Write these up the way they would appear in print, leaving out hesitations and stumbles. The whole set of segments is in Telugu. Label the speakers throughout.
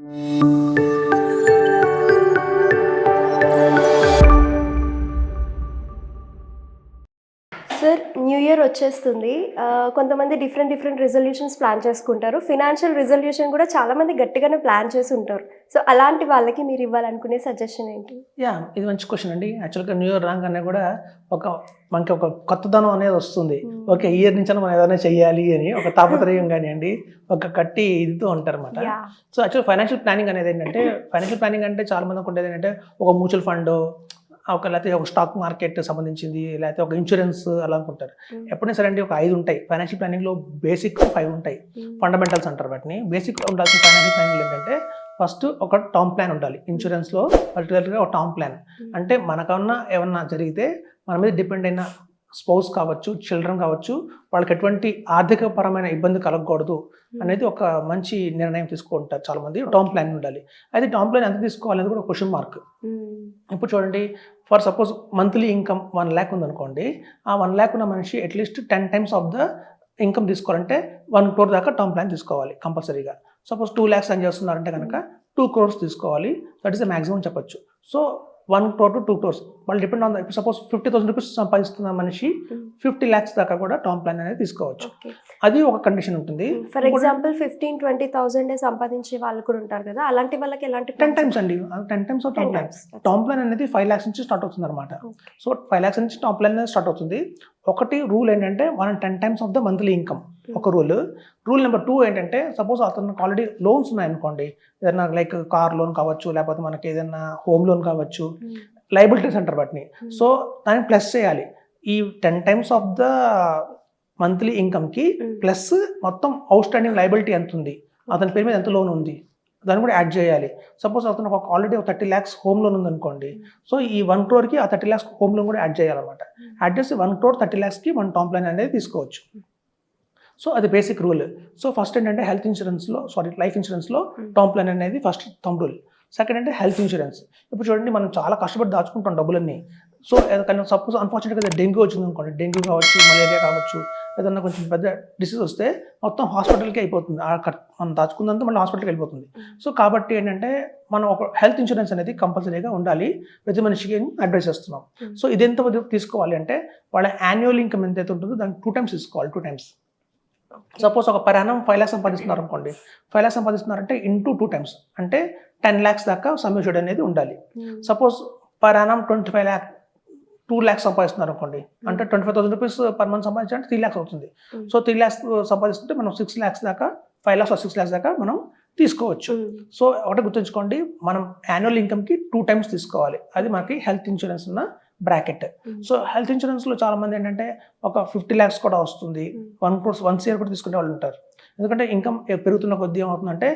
Speaker 1: సార్ న్యూ ఇయర్ వచ్చేస్తుంది. కొంతమంది డిఫరెంట్ రిజల్యూషన్స్ ప్లాన్ చేసుకుంటారు. ఫినాన్షియల్ రిజల్యూషన్ కూడా చాలామంది గట్టిగానే ప్లాన్ చేసి ఉంటారు. సో, అలాంటి వాళ్ళకి మీరు ఇవ్వాలనుకునే సజెషన్ ఏంటి?
Speaker 2: ఇది మంచి క్వెషన్ అండి. యాక్చువల్‌గా న్యూ ఇయర్ రాంగానే కూడా మనకి ఒక కొత్తదనం అనేది వస్తుంది. ఓకే. ఈ ఇయర్ నుంచైనా మనం ఏదైనా చెయ్యాలి అని ఒక తాపత్రయం గానియండి, ఒక గట్టి ఇదితో ఉంటారన్నమాట.
Speaker 1: Yeah!
Speaker 2: So, actual financial planning అనేది ఏంటంటే, ఫైనాన్షియల్ ప్లానింగ్ అంటే చాలా మందికి ఉండేది ఏంటంటే, ఒక మ్యూచువల్ ఫండో, లేకపోతే ఒక స్టాక్ మార్కెట్ సంబంధించింది, లేకపోతే ఒక ఇన్సూరెన్స్ అలా అనుకుంటారు. ఎప్పుడైనా సరే అండి ఒక 5 ఉంటాయి. ఫైనాన్షియల్ ప్లానింగ్‌లో బేసిక్ 5 ఉంటాయి. ఫండమెంటల్స్ అంటారు వాటిని. బేసిక్ ఉండాల్సిన ఫైనాన్షియల్ ప్లానింగ్ ఏంటంటే, ఫస్ట్ ఒక టర్మ్ ప్లాన్ ఉండాలి. ఇన్సూరెన్స్‌లో పర్టిక్యులర్‌గా ఒక టర్మ్ ప్లాన్. అంటే మనకన్నా ఏమన్నా జరిగితే మన మీద డిపెండ్ అయిన స్పౌస్ కావచ్చు, చిల్డ్రన్ కావచ్చు, వాళ్ళకి ఎటువంటి ఆర్థికపరమైన ఇబ్బంది కలగకూడదు అనేది ఒక మంచి నిర్ణయం తీసుకుంటారు చాలామంది. టర్మ్ ప్లాన్ ఉండాలి. అయితే టర్మ్ ప్లాన్ ఎంత తీసుకోవాలనేది కూడా క్వెషన్ మార్క్. ఇప్పుడు చూడండి, for suppose monthly income 1 lakh ఉందనుకోండి. ఆ 1 lakh ఉన్న మనిషి at least 10 times of the income తీసుకోవాలంటే 1 crore దాకా టర్మ్ ప్లాన్ తీసుకోవాలి కంపల్సరీగా. సపోజ్ 2 lakhs అని చేస్తున్నారంటే కనుక 2 crores తీసుకోవాలి. దట్ ఈస్ ద మాక్సిమం చెప్పొచ్చు. సో 1 crore to 2 crores వాళ్ళు డిపెండ్ ఆన్ ఇప్పుడు సపోజ్ 50,000 రూపీస్ సంపాదిస్తున్న మనిషి 50 lakhs దాకా కూడా టర్మ్ ప్లాన్ అనేది తీసుకోవచ్చు. అది ఒక కండిషన్ ఉంటుంది.
Speaker 1: ఫర్ ఎగ్జాంపుల్ 15,000-20,000 సంపాదించే వాళ్ళు కూడా ఉంటారు కదా, అలాంటి వాళ్ళకి ఎలాంటి
Speaker 2: 10 times అండి. 10 times of term plan. Term plan అనేది 5 lakhs నుంచి స్టార్ట్ అవుతుంది అనమాట. సో 5 lakhs నుంచి టర్మ్ ప్లాన్ అనేది స్టార్ట్ అవుతుంది. ఒకటి రూల్ ఏంటంటే మనం 10 times of the monthly income ఒక రూల్. రూల్ నెంబర్ 2 ఏంటంటే, సపోజ్ అతనికి ఆల్రెడీ లోన్స్ ఉన్నాయనుకోండి, ఏదైనా లైక్ కార్ లోన్ కావచ్చు, లేకపోతే మనకి ఏదైనా హోమ్ లోన్ కావచ్చు, లయబిలిటీస్ అంటారు వాటిని. సో దాన్ని ప్లస్ చేయాలి. ఈ 10 times ఆఫ్ ద మంత్లీ ఇన్కమ్కి ప్లస్ మొత్తం అవుట్ స్టాండింగ్ లయబిలిటీ ఎంత ఉంది, అతని పేరు మీద ఎంత లోన్ ఉంది, దాన్ని కూడా యాడ్ చేయాలి. సపోజ్ అతను ఆల్రెడీ 30 lakhs హోమ్ లోన్ ఉందనుకోండి. సో ఈ 1 crore ఆ 30 lakhs హోమ్ లోన్ కూడా యాడ్ చేయాలన్నమాట. యాడ్ చేసి 1 crore 30 lakhsకి మన టర్మ్ ప్లాన్ అనేది తీసుకోవచ్చు. సో అది బేసిక్ రూల్. సో ఫస్ట్ ఏంటంటే లైఫ్ ఇన్సూరెన్స్లో టర్మ్ ప్లాన్ అనేది ఫస్ట్ థంబ్ రూల్. సెకండ్ అంటే హెల్త్ ఇన్సూరెన్స్. ఇప్పుడు చూడండి, మనం చాలా కష్టపడి దాచుకుంటాం డబ్బులన్నీ. సో కానీ సపోజ్ అన్ఫార్చునేట్గా డెంగ్యూ వచ్చింది అనుకోండి, డెంగ్యూ కావచ్చు, మలేరియా కావచ్చు, ఏదన్నా కొంచెం పెద్ద డిసీజ్ వస్తే మొత్తం హాస్పిటల్కి అయిపోతుంది. మనం దాచుకుందంతా మళ్ళీ హాస్పిటల్కి వెళ్ళిపోతుంది. సో కాబట్టి ఏంటంటే మనం ఒక హెల్త్ ఇన్సూరెన్స్ అనేది కంపల్సరీగా ఉండాలి, ప్రతి మనిషికి అడ్వైస్ చేస్తున్నాం. సో ఇది ఎంత తీసుకోవాలి అంటే, వాళ్ళ యాన్యువల్ ఇన్కమ్ ఎంతైతే ఉంటుందో దాన్ని 2 times తీసుకోవాలి. 2 times. సపోజ్ ఒక per annum 5 lakhs సంపాదిస్తున్నారు అనుకోండి. 5 lakhs సంపాదిస్తున్నారంటే ఇంటూ 2 times అంటే 10 lakhs దాకా సమ్ అష్యూర్డ్ అనేది ఉండాలి. సపోజ్ per annum 2 lakhs సంపాదిస్తున్నారు అనుకోండి, అంటే 25,000 రూపీస్ పర్ మంత్ సంపాదించాలంటే 3 lakhs అవుతుంది. సో 3 lakhs సంపాదిస్తుంటే మనం 6 lakhs దాకా, 5 lakhs or 6 lakhs దాకా మనం తీసుకోవచ్చు. సో ఒకటి గుర్తుంచుకోండి, మనం యాన్యువల్ ఇన్కమ్కి 2 times తీసుకోవాలి. అది మనకి హెల్త్ ఇన్సూరెన్స్ ఉన్న బ్రాకెట్. సో హెల్త్ ఇన్సూరెన్స్లో చాలా మంది ఏంటంటే ఒక 50 lakhs కూడా వస్తుంది, 1 crore వన్స్ ఇయర్ కూడా తీసుకునే వాళ్ళు ఉంటారు. ఎందుకంటే ఇన్కమ్ పెరుగుతున్న కొద్దీ ఏమవుతుందంటే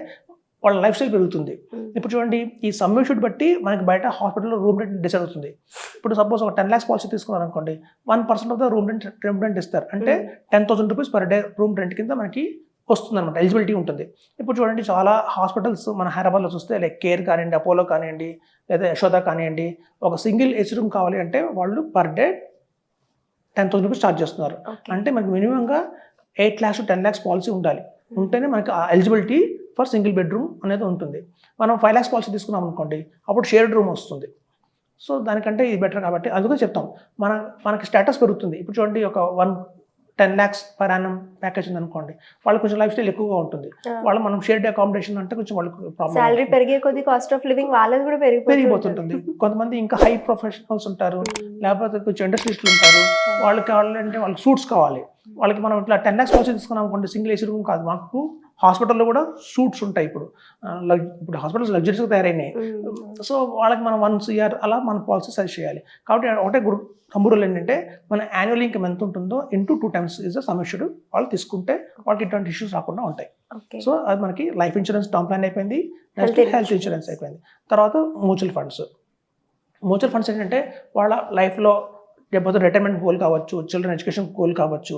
Speaker 2: వాళ్ళ లైఫ్ స్టైల్ పెరుగుతుంది. ఇప్పుడు చూడండి, ఈ సమ్ అష్యూర్డ్ బట్టి మనకి బయట హాస్పిటల్లో రూమ్ రెంట్ డిసైడ్ అవుతుంది. ఇప్పుడు సపోజ్ ఒక 10 lakhs పాలసీ తీసుకున్నారు అనుకోండి, 1% ఆఫ్ ద రూమ్ రెంట్ ఇస్తారు. అంటే 10,000 rupees per day room rent కింద మనకి వస్తుందన్నమాట, ఎలిజిబిలిటీ ఉంటుంది. ఇప్పుడు చూడండి, చాలా హాస్పిటల్స్ మన హైదరాబాద్లో చూస్తే లైక్ కేర్ కానివ్వండి, అపోలో కానివ్వండి, లేదా యశోద కానివ్వండి, ఒక సింగిల్ ఏసీ రూమ్ కావాలి అంటే వాళ్ళు పర్ డే 10,000 రూపీస్ ఛార్జ్ చేస్తున్నారు. అంటే మనకి మినిమంగా 8 lakhs to 10 lakhs పాలసీ ఉండాలి. ఉంటేనే మనకి ఎలిజిబిలిటీ ఫర్ సింగిల్ బెడ్రూమ్ అనేది ఉంటుంది. మనం 5 lakhs పాలసీ తీసుకున్నాం అనుకోండి, అప్పుడు షేర్డ్ రూమ్ వస్తుంది. సో దానికంటే ఇది బెటర్ కాబట్టి అందుకే చెప్తాం, మనకి స్టేటస్ పెరుగుతుంది. ఇప్పుడు చూడండి, ఒక 10 lakhs per annum ప్యాకేజ్ ఉంది అనుకోండి, వాళ్ళకి కొంచెం లైఫ్ స్టైల్ ఎక్కువగా ఉంటుంది. వాళ్ళు మనం షేర్డ్ అకామిడేషన్ అంటే కొంచెం వాళ్ళకి ప్రాబ్లమ్,
Speaker 1: సాలరీ పెరిగే కొద్ది కాస్ట్ ఆఫ్ లివింగ్ వాళ్ళది కూడా
Speaker 2: పెరిగిపోతుంటుంది. కొంతమంది ఇంకా హై ప్రొఫెషనల్స్ ఉంటారు, లేకపోతే కొంచెం ఇండస్ట్రియలిస్టులు ఉంటారు. వాళ్ళకి కావాలంటే వాళ్ళకి సూట్స్ కావాలి. వాళ్ళకి మనం ఇట్లా 10 lakhs పాలసీ తీసుకున్నాం అనుకోండి, సింగిల్ ఏసీ రూమ్ కాదు, మాకు హాస్పిటల్లో కూడా సూట్స్ ఉంటాయి. ఇప్పుడు హాస్పిటల్స్ లగ్జరీస్గా తయారైనాయి. సో వాళ్ళకి మనం 1 year అలా మన పాలసీ సజెస్ట్ చేయాలి. కాబట్టి ఒకటే రూల్ ఏంటంటే, మన యాన్యువల్ ఇన్కమ్ ఎంత ఉంటుందో into 2 times is the sum assured వాళ్ళు తీసుకుంటే వాళ్ళకి ఇటువంటి ఇష్యూస్ రాకుండా ఉంటాయి. సో అది మనకి లైఫ్ ఇన్సూరెన్స్ టర్మ్ ప్లాన్ అయిపోయింది, నెక్స్ట్ హెల్త్ ఇన్సూరెన్స్ అయిపోయింది. తర్వాత మ్యూచువల్ ఫండ్స్ ఏంటంటే, వాళ్ళ లైఫ్లో రేపొద్దున రిటైర్మెంట్ గోల్ కావచ్చు, చిల్డ్రన్ ఎడ్యుకేషన్ గోల్ కావచ్చు.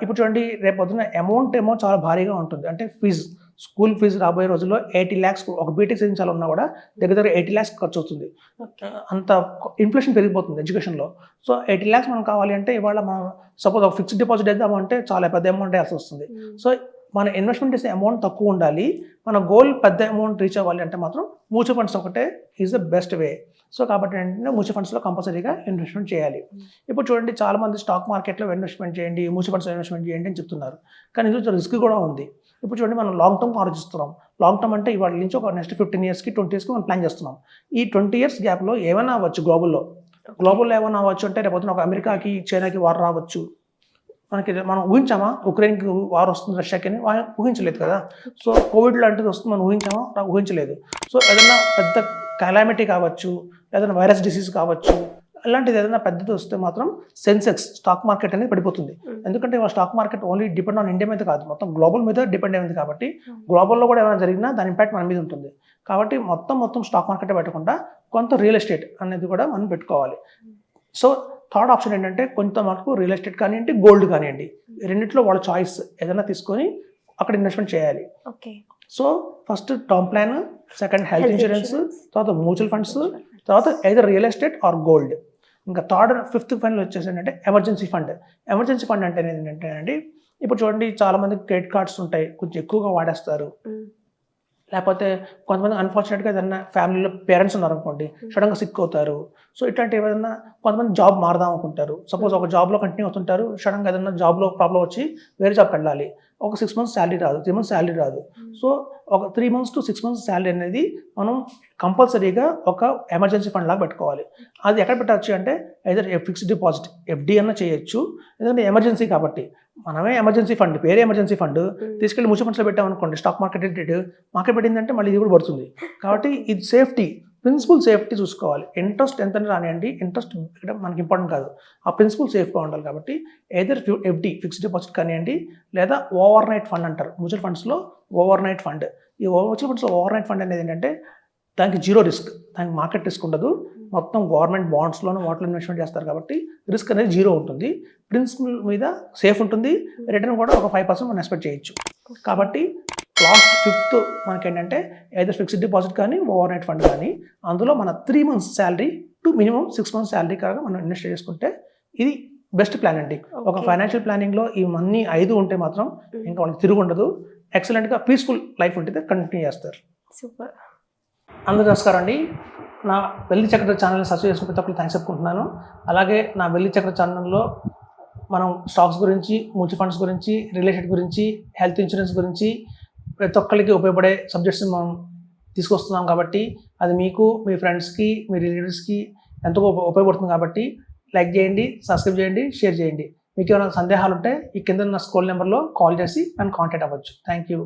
Speaker 2: ఇప్పుడు చూడండి, రేపొద్దున అమౌంట్ ఏమో చాలా భారీగా ఉంటుంది. అంటే స్కూల్ ఫీజు రాబోయే రోజుల్లో 80 lakhs, ఒక బీటెక్ చదివించాలన్నా కూడా దగ్గర 80 lakhs ఖర్చు అవుతుంది. అంత ఇన్ఫ్లేషన్ పెరిగిపోతుంది ఎడ్యుకేషన్లో. సో 80 lakhs మనం కావాలి అంటే, ఇవాళ మనం సపోజ్ ఒక ఫిక్స్డ్ డిపాజిట్ వేద్దామంటే చాలా పెద్ద అమౌంట్ వేయాల్సి వస్తుంది. సో మన ఇన్వెస్ట్మెంట్ చేసే అమౌంట్ తక్కువ ఉండాలి, మన గోల్ పెద్ద అమౌంట్ రీచ్ అవ్వాలి అంటే మాత్రం మ్యూచువల్ ఫండ్స్ ఒకటే is the best way. So కాబట్టి ఏంటంటే మ్యూచువల్ ఫండ్స్లో కంపల్సరీగా ఇన్వెస్ట్మెంట్ చేయాలి. ఇప్పుడు చూడండి, చాలా మంది స్టాక్ మార్కెట్లో ఇన్వెస్ట్మెంట్ చేయండి, మ్యూచువల్ ఫండ్స్లో ఇన్వెస్ట్మెంట్ చేయండి అని చెప్తున్నారు. కానీ ఇందులో రిస్క్ కూడా ఉంది. ఇప్పుడు చూడండి, మనం లాంగ్ టర్మ్ ఆలోచిస్తున్నాం. లాంగ్ టర్మ్ అంటే ఇవాళ నుంచి ఒక నెక్స్ట్ 15 ఇయర్స్కి 20 ఇయర్స్కి మనం ప్లాన్ చేస్తున్నాం. ఈ 20 ఇయర్స్ గ్యాప్లో ఏమైనా అవ్వచ్చు. గ్లోబల్లో ఏమైనా అవ్వచ్చు అంటే రేపు ఒక అమెరికాకి చైనాకి వార్ రావచ్చు. మనం ఊహించామా ఉక్రెయిన్కి వార్ వస్తుంది, రష్యాకి అని ఊహించలేదు కదా. సో కోవిడ్ లాంటిది వస్తుంది మనం ఊహించామా, ఊహించలేదు. సో ఏదైనా పెద్ద కెలామిటీ కావచ్చు, ఏదైనా వైరస్ డిసీజ్ కావచ్చు, అలాంటిది ఏదైనా పెద్దది వస్తే మాత్రం సెన్సెక్స్ స్టాక్ మార్కెట్ అనేది పడిపోతుంది. ఎందుకంటే stock market only depend on India మీద కాదు, మొత్తం గ్లోబల్ మీద డిపెండ్ అయింది. కాబట్టి గ్లోబల్లో కూడా ఏమైనా జరిగినా దాని ఇంపాక్ట్ మన మీద ఉంటుంది. కాబట్టి మొత్తం స్టాక్ మార్కెట్ పెట్టకుండా కొంత రియల్ ఎస్టేట్ అనేది కూడా మనం పెట్టుకోవాలి. సో థర్డ్ ఆప్షన్ ఏంటంటే కొంత మనకు రియల్ ఎస్టేట్ కానివ్వండి, గోల్డ్ కానివ్వండి, రెండిట్లో వాళ్ళ చాయిస్ ఏదైనా తీసుకొని అక్కడ ఇన్వెస్ట్మెంట్ చేయాలి. So first term plan, second health insurance, తర్వాత మ్యూచువల్ ఫండ్స్, తర్వాత either real estate or gold. ఇంకా థర్డ్ ఫిఫ్త్ ఫండ్ వచ్చేసి ఏంటంటే ఎమర్జెన్సీ ఫండ్. ఎమర్జెన్సీ ఫండ్ అంటే ఏంటంటే అండి, ఇప్పుడు చూడండి చాలా మంది క్రెడిట్ కార్డ్స్ ఉంటాయి, కొంచెం ఎక్కువగా వాడేస్తారు. లేకపోతే కొంతమంది అన్ఫార్చునేట్గా ఏదైనా ఫ్యామిలీలో పేరెంట్స్ ఉన్నారు అనుకోండి, సడన్గా సిక్ అవుతారు. సో ఇట్లాంటి ఏదైనా కొంతమంది జాబ్ మారదాం అనుకుంటారు. సపోజ్ ఒక జాబ్లో కంటిన్యూ అవుతుంటారు, సడన్గా ఏదైనా జాబ్లో ప్రాబ్లం వచ్చి వేరే జాబ్కి వెళ్ళాలి. ఒక 6 months శాలరీ రాదు, 3 months శాలరీ రాదు. సో ఒక 3 months to 6 months శాలరీ అనేది మనం కంపల్సరీగా ఒక ఎమర్జెన్సీ ఫండ్ లాగా పెట్టుకోవాలి. అది ఎక్కడ పెట్టచ్చు అంటే ఐదర్ ఫిక్స్డ్ డిపాజిట్, ఎఫ్డి అన్న చేయొచ్చు. ఎందుకంటే ఎమర్జెన్సీ కాబట్టి మనమే ఎమర్జెన్సీ ఫండ్, వేరే ఎమర్జెన్సీ ఫండ్ తీసుకెళ్ళి మ్యూచువల్ ఫండ్స్లో పెట్టామనుకోండి, స్టాక్ మార్కెట్ పెట్టిందంటే మళ్ళీ ఇది కూడా పడుతుంది. కాబట్టి ఇది సేఫ్టీ, ప్రిన్సిపల్ సేఫ్టీ చూసుకోవాలి. ఇంట్రెస్ట్ ఎంత రానివ్వండి, ఇంట్రెస్ట్ ఇక్కడ మనకి ఇంపార్టెంట్ కాదు, ఆ ప్రిన్సిపల్ సేఫ్గా ఉండాలి. కాబట్టి ఏదర్ ఎఫ్డి ఫిక్స్డ్ డిపాజిట్ కానివ్వండి, లేదా ఓవర్ నైట్ ఫండ్ అంటారు మ్యూచువల్ ఫండ్స్లో, ఓవర్ నైట్ ఫండ్. ఈ మ్యూచువల్ ఫండ్స్లో ఓవర్ నైట్ ఫండ్ అనేది ఏంటంటే దానికి జీరో రిస్క్, దానికి మార్కెట్ రిస్క్ ఉండదు. మొత్తం గవర్నమెంట్ బాండ్స్లోనూ వాటిలో ఇన్వెస్ట్మెంట్ చేస్తారు కాబట్టి రిస్క్ అనేది జీరో ఉంటుంది. ప్రిన్సిపల్ మీద సేఫ్ ఉంటుంది, రిటర్న్ కూడా ఒక 5% మనం ఎక్స్పెక్ట్ చేయొచ్చు. కాబట్టి లాస్ట్ ఫిఫ్త్ మనకేంటంటే ఏదైనా ఫిక్స్డ్ డిపాజిట్ కానీ ఓవర్ నైట్ ఫండ్ కానీ, అందులో మన 3 months salary to minimum 6 months salary కాగా మనం ఇన్వెస్ట్ చేసుకుంటే ఇది బెస్ట్ ప్లాన్ అండి. ఒక ఫైనాన్షియల్ ప్లానింగ్లో ఇవన్నీ 5 ఉంటే మాత్రం ఇంకా వాళ్ళకి తిరుగు ఉండదు. ఎక్సలెంట్గా పీస్ఫుల్ లైఫ్ ఉంటుంది, కంటిన్యూ చేస్తారు.
Speaker 1: సూపర్.
Speaker 2: అందరూ నమస్కారం అండి. నా వెల్లి చక్ర ఛానల్ని సబ్స్క్రైబ్ చేసుకుని ప్రతి ఒక్కరు థ్యాంక్స్ చెప్పుకుంటున్నాను. అలాగే నా వెల్లి చక్ర ఛానల్లో మనం స్టాక్స్ గురించి, మ్యూచువల్ ఫండ్స్ గురించి, రియల్ ఎస్టేట్ గురించి, హెల్త్ ఇన్సూరెన్స్ గురించి ప్రతి ఒక్కరికి ఉపయోగపడే సబ్జెక్ట్స్ని మనం తీసుకొస్తున్నాం. కాబట్టి అది మీకు, మీ ఫ్రెండ్స్కి, మీ రిలేటివ్స్కి ఎంతో ఉపయోగపడుతుంది. కాబట్టి లైక్ చేయండి, సబ్స్క్రైబ్ చేయండి, షేర్ చేయండి. మీకు ఏమైనా సందేహాలు ఉంటే ఈ కింద నా స్కూల్ నెంబర్లో కాల్ చేసి నన్ను కాంటాక్ట్ అవ్వచ్చు. Thank you.